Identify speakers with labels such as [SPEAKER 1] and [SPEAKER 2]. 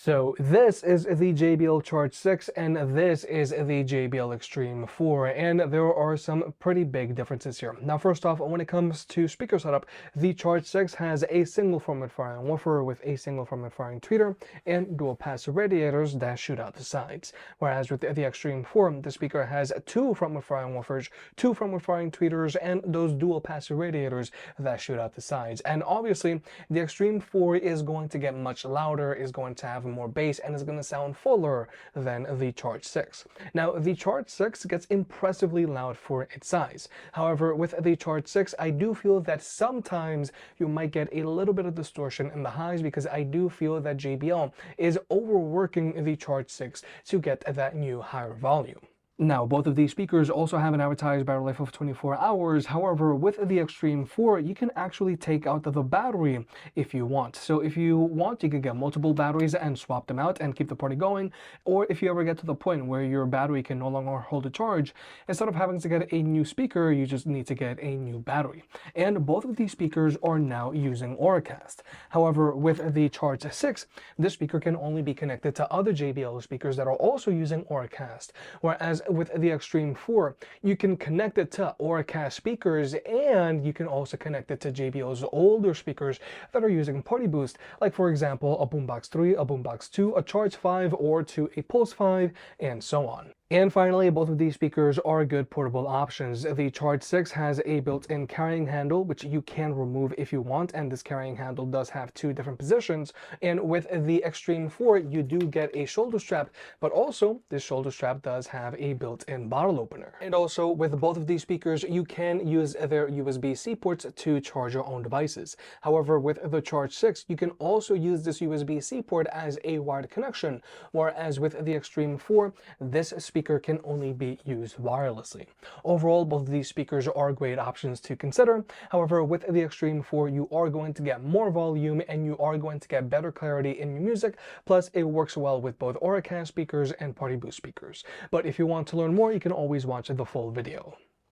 [SPEAKER 1] So this is the JBL Charge 6 and this is the JBL Xtreme 4, and there are some pretty big differences here. Now first off, when it comes to speaker setup, the Charge 6 has a single front mid-firing woofer with a single front mid-firing tweeter and dual passive radiators that shoot out the sides. Whereas with the Xtreme 4, the speaker has two front mid-firing woofers, two front mid-firing tweeters, and those dual passive radiators that shoot out the sides. And obviously, the Xtreme 4 is going to get much louder, is going to have more bass, and is going to sound fuller than the Charge 6. Now, the Charge 6 gets impressively loud for its size. However, with the Charge 6, I do feel that sometimes you might get a little bit of distortion in the highs because I do feel that JBL is overworking the Charge 6 to get that new higher volume. Now, both of these speakers also have an advertised battery life of 24 hours. However, with the Xtreme 4, you can actually take out the battery if you want. So if you want, you can get multiple batteries and swap them out and keep the party going. Or if you ever get to the point where your battery can no longer hold a charge, instead of having to get a new speaker, you just need to get a new battery. And both of these speakers are now using Auracast. However, with the Charge 6, this speaker can only be connected to other JBL speakers that are also using Auracast. Whereas with the Xtreme 4, you can connect it to Auracast speakers, and you can also connect it to JBL's older speakers that are using Party Boost, like for example a Boombox 3, a Boombox 2, a Charge 5, or to a Pulse 5, and so on. And finally, both of these speakers are good portable options. The Charge 6 has a built-in carrying handle, which you can remove if you want, and this carrying handle does have two different positions. And with the Xtreme 4, you do get a shoulder strap, but also this shoulder strap does have a built-in bottle opener. And also, with both of these speakers, you can use their USB-C ports to charge your own devices. However, with the Charge 6, you can also use this USB-C port as a wired connection, whereas with the Xtreme 4, this speaker can only be used wirelessly. Overall, both of these speakers are great options to consider. However, with the Xtreme 4, you are going to get more volume and you are going to get better clarity in your music, plus it works well with both Auracast speakers and Party Boost speakers. But if you want to learn more, you can always watch the full video.